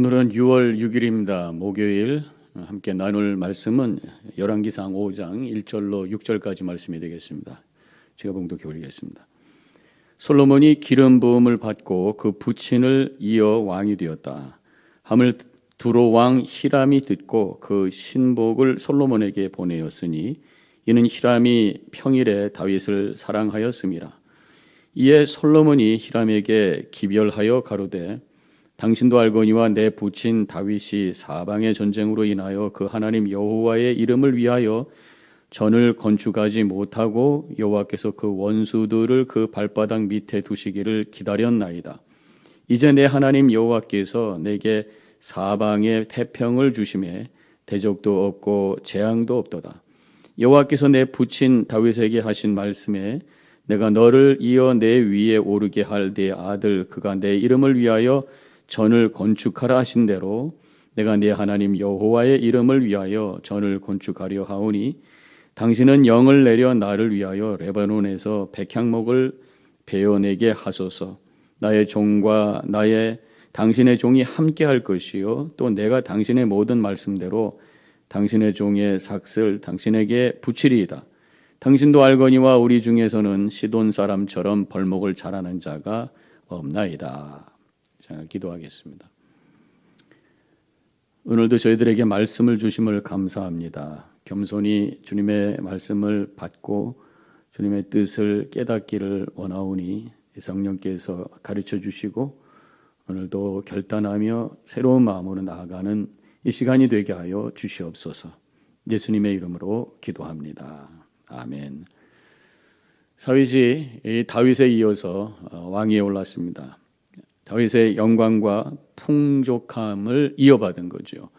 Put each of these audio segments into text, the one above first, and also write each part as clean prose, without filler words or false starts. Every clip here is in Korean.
오늘은 6월 6일입니다. 목요일 함께 나눌 말씀은 열왕기상 5장 1절로 6절까지 말씀이 되겠습니다. 제가 봉독해 올리겠습니다. 솔로몬이 기름 부음을 받고 그 부친을 이어 왕이 되었다. 하물 두로 왕 히람이 듣고 그 신복을 솔로몬에게 보내었으니 이는 히람이 평일에 다윗을 사랑하였음이라. 이에 솔로몬이 히람에게 기별하여 가로되 당신도 알거니와 내 부친 다윗이 사방의 전쟁으로 인하여 그 하나님 여호와의 이름을 위하여 전을 건축하지 못하고 여호와께서 그 원수들을 그 발바닥 밑에 두시기를 기다렸나이다. 이제 내 하나님 여호와께서 내게 사방에 태평을 주심에 대적도 없고 재앙도 없도다. 여호와께서 내 부친 다윗에게 하신 말씀에 내가 너를 이어 내 위에 오르게 할 내 아들 그가 내 이름을 위하여 전을 건축하라 하신 대로 내가 네 하나님 여호와의 이름을 위하여 전을 건축하려 하오니 당신은 영을 내려 나를 위하여 레바논에서 백향목을 베어내게 하소서. 나의 종과 당신의 종이 함께 할 것이요 또 내가 당신의 모든 말씀대로 당신의 종의 삭슬 당신에게 붙이리이다. 당신도 알거니와 우리 중에서는 시돈 사람처럼 벌목을 잘하는 자가 없나이다. 자, 기도하겠습니다. 오늘도 저희들에게 말씀을 주심을 감사합니다. 겸손히 주님의 말씀을 받고 주님의 뜻을 깨닫기를 원하오니 성령께서 가르쳐 주시고 오늘도 결단하며 새로운 마음으로 나아가는 이 시간이 되게 하여 주시옵소서. 예수님의 이름으로 기도합니다. 아멘. 사위지 다윗에 이어서 왕위에 올랐습니다. 다윗의 영광과 풍족함을 이어받은 거죠.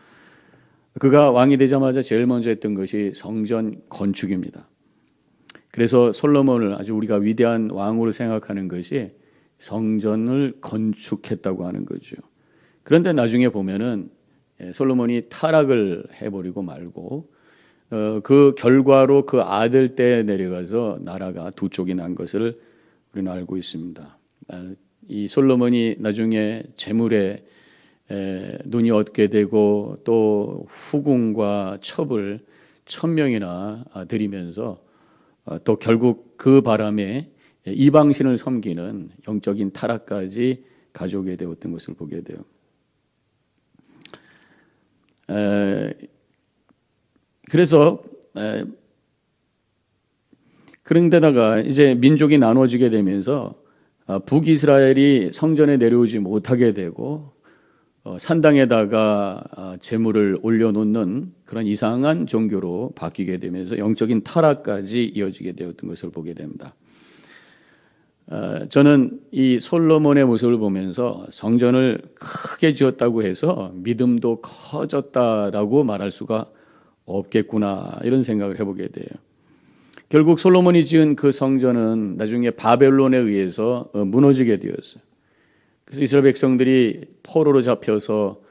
그가 왕이 되자마자 제일 먼저 했던 것이 성전 건축입니다. 그래서 솔로몬을 아주 우리가 위대한 왕으로 생각하는 것이 성전을 건축했다고 하는 거죠. 그런데 나중에 보면은 솔로몬이 타락을 해버리고 말고 그 결과로 그 아들 때 내려가서 나라가 두 쪽이 난 것을 우리는 알고 있습니다. 이 솔로몬이 나중에 재물에 눈이 얻게 되고 또 후궁과 첩을 1000명이나 들이면서 또 결국 그 바람에 이방신을 섬기는 영적인 타락까지 가져오게 되었던 것을 보게 돼요. 그래서 그런데다가 이제 민족이 나눠지게 되면서 북이스라엘이 성전에 내려오지 못하게 되고 산당에다가 제물을 올려놓는 그런 이상한 종교로 바뀌게 되면서 영적인 타락까지 이어지게 되었던 것을 보게 됩니다. 저는 이 솔로몬의 모습을 보면서 성전을 크게 지었다고 해서 믿음도 커졌다라고 말할 수가 없겠구나 이런 생각을 해보게 돼요. 결국 솔로몬이 지은 그 성전은 나중에 바벨론에 의해서 무너지게 되었어요. 그래서 이스라엘 백성들이 포로로 잡혀서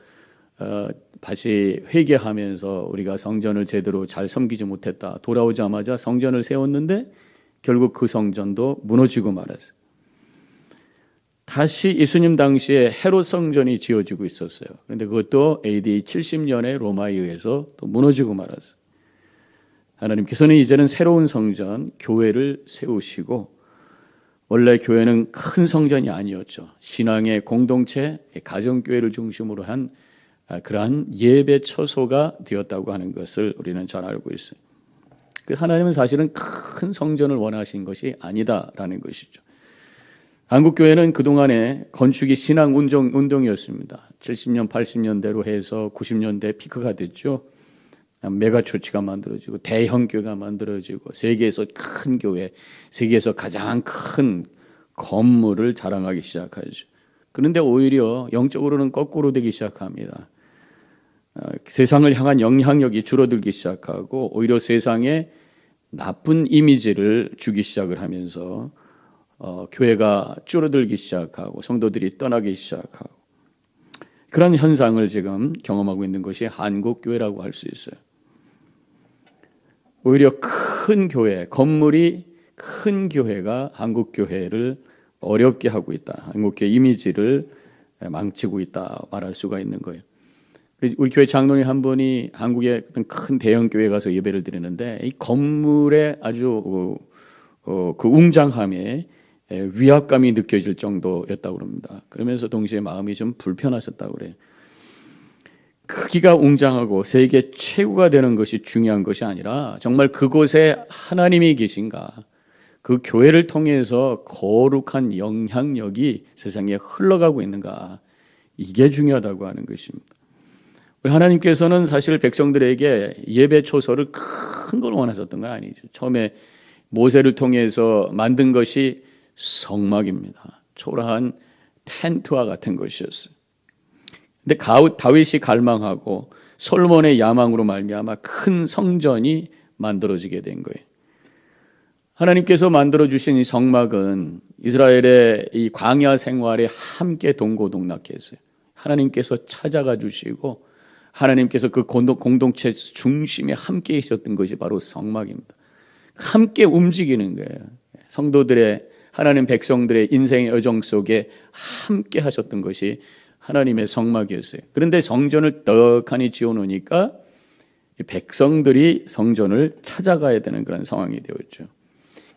다시 회개하면서 우리가 성전을 제대로 잘 섬기지 못했다. 돌아오자마자 성전을 세웠는데 결국 그 성전도 무너지고 말았어요. 다시 예수님 당시에 헤롯 성전이 지어지고 있었어요. 그런데 그것도 AD 70년에 로마에 의해서 또 무너지고 말았어요. 하나님께서는 이제는 새로운 성전, 교회를 세우시고 원래 교회는 큰 성전이 아니었죠. 신앙의 공동체, 가정교회를 중심으로 한 그러한 예배 처소가 되었다고 하는 것을 우리는 잘 알고 있어요. 하나님은 사실은 큰 성전을 원하신 것이 아니다라는 것이죠. 한국교회는 그동안에 건축이 신앙 운동이었습니다. 70년, 80년대로 해서 90년대 피크가 됐죠. 메가처치가 만들어지고 대형 교회가 만들어지고 세계에서 큰 교회, 세계에서 가장 큰 건물을 자랑하기 시작하죠. 그런데 오히려 영적으로는 거꾸로 되기 시작합니다. 세상을 향한 영향력이 줄어들기 시작하고 오히려 세상에 나쁜 이미지를 주기 시작을 하면서 교회가 줄어들기 시작하고 성도들이 떠나기 시작하고 그런 현상을 지금 경험하고 있는 것이 한국교회라고 할 수 있어요. 오히려 큰 교회, 건물이 큰 교회가 한국교회를 어렵게 하고 있다. 한국교회 이미지를 망치고 있다 말할 수가 있는 거예요. 우리 교회 장로님 한 분이 한국의 어떤 큰 대형 교회 가서 예배를 드리는데 이 건물의 아주 그 웅장함에 위압감이 느껴질 정도였다고 그럽니다. 그러면서 동시에 마음이 좀 불편하셨다고 그래요. 크기가 웅장하고 세계 최고가 되는 것이 중요한 것이 아니라 정말 그곳에 하나님이 계신가, 그 교회를 통해서 거룩한 영향력이 세상에 흘러가고 있는가, 이게 중요하다고 하는 것입니다. 하나님께서는 사실 백성들에게 예배 초소를 큰 걸 원하셨던 건 아니죠. 처음에 모세를 통해서 만든 것이 성막입니다. 초라한 텐트와 같은 것이었어요. 근데 다윗이 갈망하고 솔로몬의 야망으로 말미암아 큰 성전이 만들어지게 된 거예요. 하나님께서 만들어주신 이 성막은 이스라엘의 이 광야 생활에 함께 동고동락했어요. 하나님께서 찾아가 주시고 하나님께서 그 공동체 중심에 함께 있었던 것이 바로 성막입니다. 함께 움직이는 거예요. 성도들의, 하나님 백성들의 인생의 여정 속에 함께 하셨던 것이 하나님의 성막이었어요. 그런데 성전을 떡하니 지어놓으니까 백성들이 성전을 찾아가야 되는 그런 상황이 되었죠.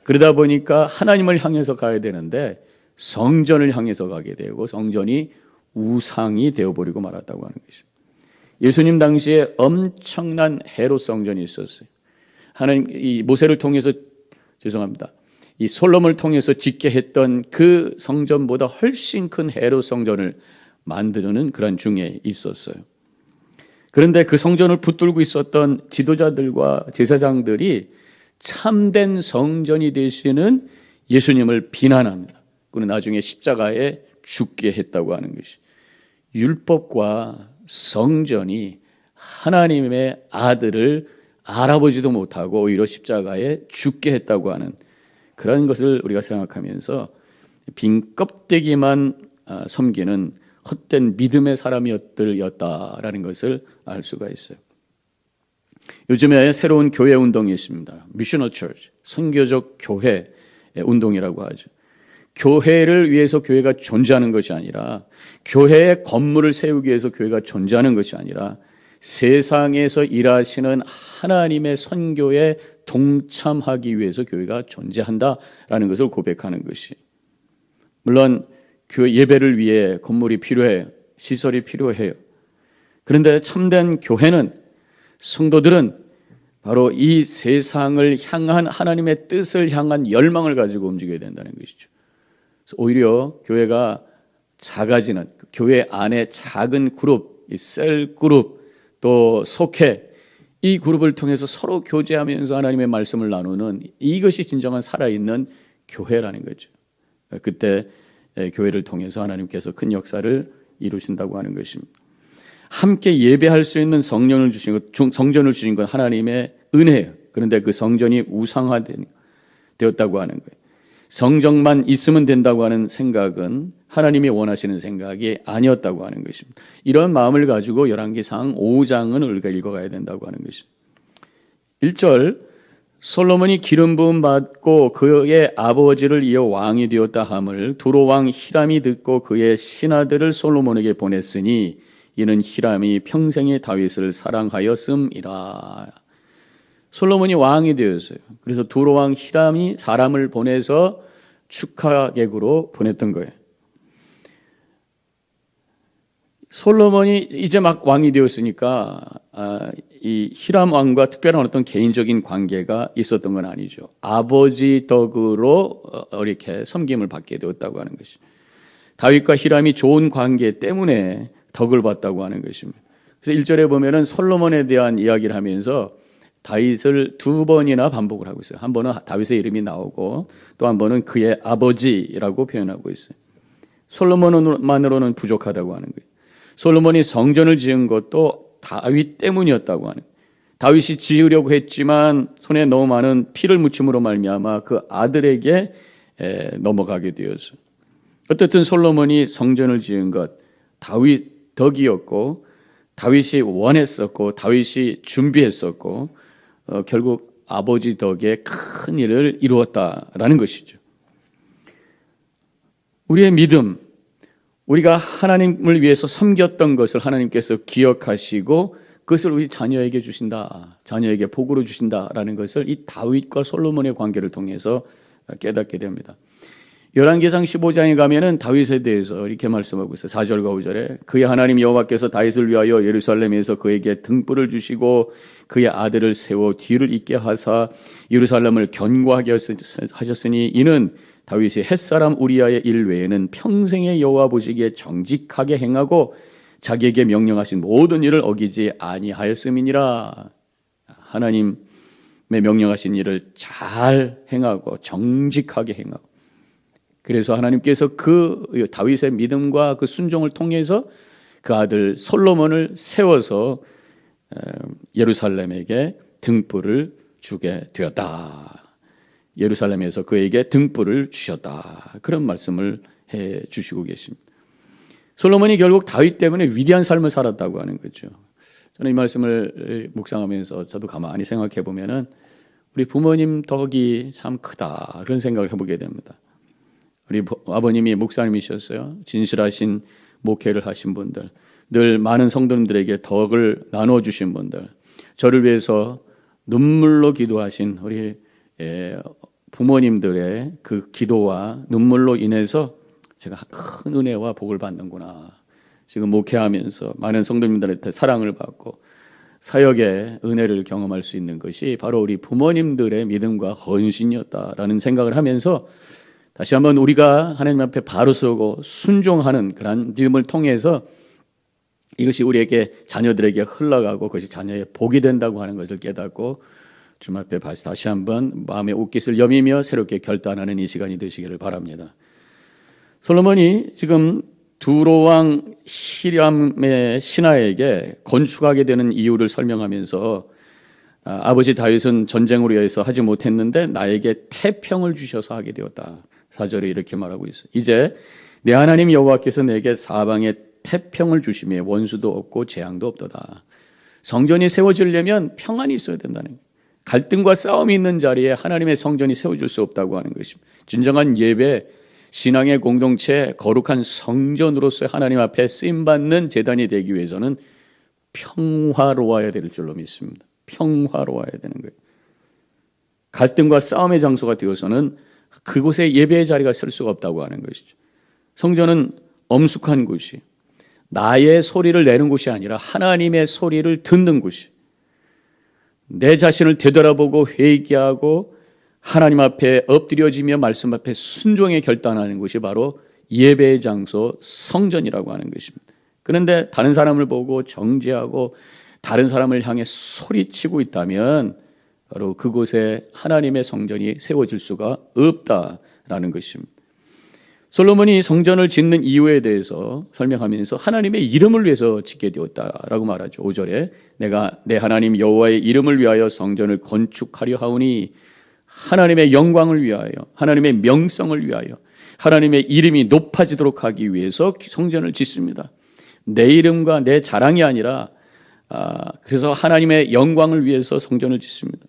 그러다 보니까 하나님을 향해서 가야 되는데 성전을 향해서 가게 되고 성전이 우상이 되어버리고 말았다고 하는 것입니다. 예수님 당시에 엄청난 헤롯 성전이 있었어요. 하나님 이 모세를 통해서 이 솔로몬을 통해서 짓게 했던 그 성전보다 훨씬 큰 헤롯 성전을 만드는 그런 중에 있었어요. 그런데 그 성전을 붙들고 있었던 지도자들과 제사장들이 참된 성전이 되시는 예수님을 비난합니다. 그리고 나중에 십자가에 죽게 했다고 하는 것이, 율법과 성전이 하나님의 아들을 알아보지도 못하고 오히려 십자가에 죽게 했다고 하는 그런 것을 우리가 생각하면서 빈 껍데기만 섬기는 헛된 믿음의 사람이었다라는 것을 알 수가 있어요. 요즘에 새로운 교회 운동이 있습니다. 미셔널 처치, 선교적 교회 운동이라고 하죠. 교회를 위해서 교회가 존재하는 것이 아니라, 교회의 건물을 세우기 위해서 교회가 존재하는 것이 아니라 세상에서 일하시는 하나님의 선교에 동참하기 위해서 교회가 존재한다라는 것을 고백하는 것이, 물론 교회 예배를 위해 건물이 필요해요. 시설이 필요해요. 그런데 참된 교회는, 성도들은 바로 이 세상을 향한 하나님의 뜻을 향한 열망을 가지고 움직여야 된다는 것이죠. 그래서 오히려 교회가 작아지는, 교회 안에 작은 그룹, 이 셀 그룹, 또 속회, 이 그룹을 통해서 서로 교제하면서 하나님의 말씀을 나누는, 이것이 진정한 살아있는 교회라는 거죠. 그때 교회를 통해서 하나님께서 큰 역사를 이루신다고 하는 것입니다. 함께 예배할 수 있는 성전을 주신 건 하나님의 은혜예요. 그런데 그 성전이 우상화되었다고 하는 거예요. 성전만 있으면 된다고 하는 생각은 하나님이 원하시는 생각이 아니었다고 하는 것입니다. 이런 마음을 가지고 열왕기상 5장은 우리가 읽어가야 된다고 하는 것입니다. 1절, 솔로몬이 기름 부음 받고 그의 아버지를 이어 왕이 되었다 함을 두로 왕 히람이 듣고 그의 신하들을 솔로몬에게 보냈으니 이는 히람이 평생에 다윗을 사랑하였음이라. 솔로몬이 왕이 되었어요. 그래서 두로 왕 히람이 사람을 보내서 축하객으로 보냈던 거예요. 솔로몬이 이제 막 왕이 되었으니까 이 히람 왕과 특별한 어떤 개인적인 관계가 있었던 건 아니죠. 아버지 덕으로 이렇게 섬김을 받게 되었다고 하는 것이, 다윗과 히람이 좋은 관계 때문에 덕을 받다고 하는 것입니다. 그래서 1절에 보면은 솔로몬에 대한 이야기를 하면서 다윗을 2번이나 반복을 하고 있어요. 한 번은 다윗의 이름이 나오고 또 한 번은 그의 아버지라고 표현하고 있어요. 솔로몬만으로는 부족하다고 하는 거예요. 솔로몬이 성전을 지은 것도 다윗 때문이었다고 하는 거예요. 다윗이 지으려고 했지만 손에 너무 많은 피를 묻힘으로 말미암아 그 아들에게 넘어가게 되었어요. 어쨌든 솔로몬이 성전을 지은 것 다윗 덕이었고, 다윗이 원했었고, 다윗이 준비했었고, 결국 아버지 덕에 큰 일을 이루었다라는 것이죠. 우리의 믿음, 우리가 하나님을 위해서 섬겼던 것을 하나님께서 기억하시고 그것을 우리 자녀에게 주신다, 자녀에게 복으로 주신다라는 것을 이 다윗과 솔로몬의 관계를 통해서 깨닫게 됩니다. 열왕기상 15장에 가면은 다윗에 대해서 이렇게 말씀하고 있어요. 4절과 5절에 그의 하나님 여호와께서 다윗을 위하여 예루살렘에서 그에게 등불을 주시고 그의 아들을 세워 뒤를 잇게 하사 예루살렘을 견고하게 하셨으니 이는 다윗이 햇사람 우리아의 일 외에는 평생의 여호와 보시기에 정직하게 행하고 자기에게 명령하신 모든 일을 어기지 아니하였음이니라. 하나님의 명령하신 일을 잘 행하고 정직하게 행하고, 그래서 하나님께서 그 다윗의 믿음과 그 순종을 통해서 그 아들 솔로몬을 세워서 예루살렘에게 등불을 주게 되었다. 예루살렘에서 그에게 등불을 주셨다. 그런 말씀을 해 주시고 계십니다. 솔로몬이 결국 다윗 때문에 위대한 삶을 살았다고 하는 거죠. 저는 이 말씀을 묵상하면서 저도 가만히 생각해 보면은 우리 부모님 덕이 참 크다, 그런 생각을 해보게 됩니다. 우리 아버님이 목사님이셨어요. 진실하신 목회를 하신 분들, 늘 많은 성도님들에게 덕을 나눠주신 분들, 저를 위해서 눈물로 기도하신 우리 부모님들의 그 기도와 눈물로 인해서 제가 큰 은혜와 복을 받는구나. 지금 목회하면서 많은 성도님들한테 사랑을 받고 사역의 은혜를 경험할 수 있는 것이 바로 우리 부모님들의 믿음과 헌신이었다라는 생각을 하면서 다시 한번 우리가 하나님 앞에 바로 서고 순종하는 그런 믿음을 통해서 이것이 우리에게 자녀들에게 흘러가고 그것이 자녀의 복이 된다고 하는 것을 깨닫고 주님 앞에 다시 한번 마음의 옷깃을 여미며 새롭게 결단하는 이 시간이 되시기를 바랍니다. 솔로몬이 지금 두로왕 히람의 신하에게 건축하게 되는 이유를 설명하면서 아버지 다윗은 전쟁으로 위해서 하지 못했는데 나에게 태평을 주셔서 하게 되었다. 4절에 이렇게 말하고 있어요. 이제 내 하나님 여호와께서 내게 사방에 태평을 주시며 원수도 없고 재앙도 없도다. 성전이 세워지려면 평안이 있어야 된다는 거예요. 갈등과 싸움이 있는 자리에 하나님의 성전이 세워질 수 없다고 하는 것입니다. 진정한 예배, 신앙의 공동체, 거룩한 성전으로서 하나님 앞에 쓰임받는 제단이 되기 위해서는 평화로워야 될 줄로 믿습니다. 평화로워야 되는 거예요. 갈등과 싸움의 장소가 되어서는 그곳에 예배의 자리가 설 수가 없다고 하는 것이죠. 성전은 엄숙한 곳이, 나의 소리를 내는 곳이 아니라 하나님의 소리를 듣는 곳이, 내 자신을 되돌아보고 회개하고 하나님 앞에 엎드려지며 말씀 앞에 순종의 결단하는 것이 바로 예배의 장소 성전이라고 하는 것입니다. 그런데 다른 사람을 보고 정죄하고 다른 사람을 향해 소리치고 있다면 바로 그곳에 하나님의 성전이 세워질 수가 없다라는 것입니다. 솔로몬이 성전을 짓는 이유에 대해서 설명하면서 하나님의 이름을 위해서 짓게 되었다라고 말하죠. 5절에 내가 내 하나님 여호와의 이름을 위하여 성전을 건축하려 하오니 하나님의 영광을 위하여, 하나님의 명성을 위하여, 하나님의 이름이 높아지도록 하기 위해서 성전을 짓습니다. 내 이름과 내 자랑이 아니라 그래서 하나님의 영광을 위해서 성전을 짓습니다.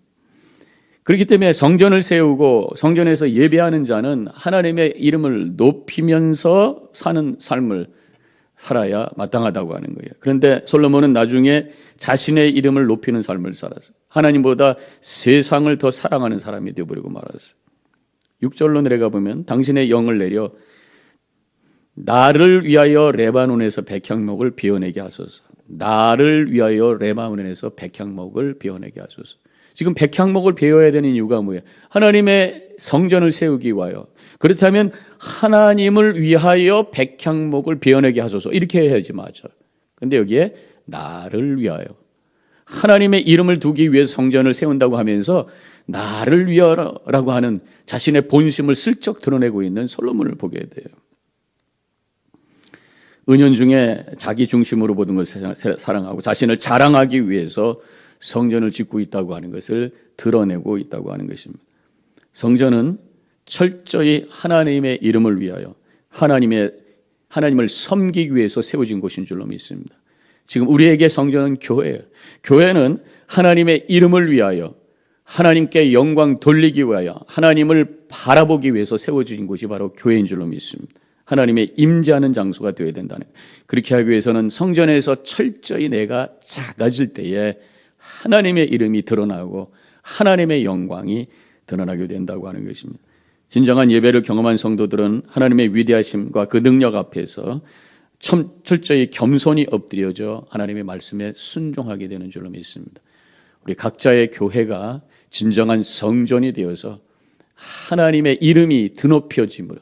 그렇기 때문에 성전을 세우고 성전에서 예배하는 자는 하나님의 이름을 높이면서 사는 삶을 살아야 마땅하다고 하는 거예요. 그런데 솔로몬은 나중에 자신의 이름을 높이는 삶을 살았어요. 하나님보다 세상을 더 사랑하는 사람이 되어버리고 말았어요. 6절로 내려가 보면 당신의 영을 내려 나를 위하여 레바논에서 백향목을 베어내게 하소서. 나를 위하여 레바논에서 백향목을 베어내게 하소서. 지금 백향목을 베어야 되는 이유가 뭐예요? 하나님의 성전을 세우기 위하여. 그렇다면 하나님을 위하여 백향목을 베어내게 하소서. 이렇게 해야지 맞아. 근데 여기에 나를 위하여, 하나님의 이름을 두기 위해 성전을 세운다고 하면서 나를 위하여라고 하는 자신의 본심을 슬쩍 드러내고 있는 솔로몬을 보게 돼요. 은연중에 자기 중심으로 모든 것을 사랑하고 자신을 자랑하기 위해서 성전을 짓고 있다고 하는 것을 드러내고 있다고 하는 것입니다. 성전은 철저히 하나님의 이름을 위하여 하나님을 섬기기 위해서 세워진 곳인 줄로 믿습니다. 지금 우리에게 성전은 교회예요. 교회는 하나님의 이름을 위하여, 하나님께 영광 돌리기 위하여, 하나님을 바라보기 위해서 세워진 곳이 바로 교회인 줄로 믿습니다. 하나님의 임재하는 장소가 되어야 된다는, 그렇게 하기 위해서는 성전에서 철저히 내가 작아질 때에 하나님의 이름이 드러나고 하나님의 영광이 드러나게 된다고 하는 것입니다. 진정한 예배를 경험한 성도들은 하나님의 위대하심과 그 능력 앞에서 철저히 겸손히 엎드려져 하나님의 말씀에 순종하게 되는 줄로 믿습니다. 우리 각자의 교회가 진정한 성전이 되어서 하나님의 이름이 드높여짐으로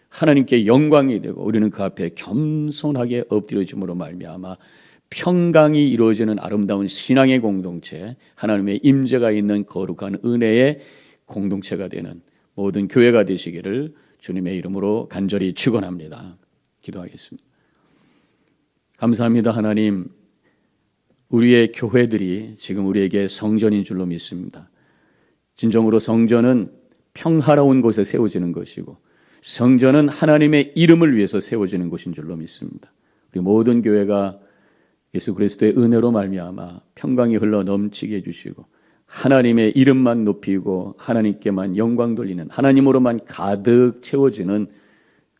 하나님께 영광이 되고 우리는 그 앞에 겸손하게 엎드려짐으로 말미암아 평강이 이루어지는 아름다운 신앙의 공동체, 하나님의 임재가 있는 거룩한 은혜의 공동체가 되는 모든 교회가 되시기를 주님의 이름으로 간절히 축원합니다. 기도하겠습니다. 감사합니다. 하나님, 우리의 교회들이 지금 우리에게 성전인 줄로 믿습니다. 진정으로 성전은 평화로운 곳에 세워지는 것이고 성전은 하나님의 이름을 위해서 세워지는 곳인 줄로 믿습니다. 우리 모든 교회가 예수 그리스도의 은혜로 말미암아 평강이 흘러 넘치게 해주시고 하나님의 이름만 높이고 하나님께만 영광 돌리는, 하나님으로만 가득 채워지는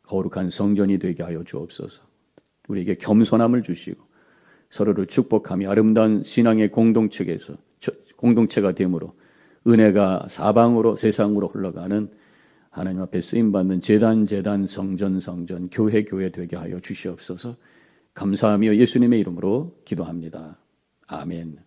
거룩한 성전이 되게 하여 주옵소서. 우리에게 겸손함을 주시고 서로를 축복하며 아름다운 신앙의 공동체가 되므로 은혜가 사방으로 세상으로 흘러가는 하나님 앞에 쓰임받는 제단 성전 교회 되게 하여 주시옵소서. 감사하며 예수님의 이름으로 기도합니다. 아멘.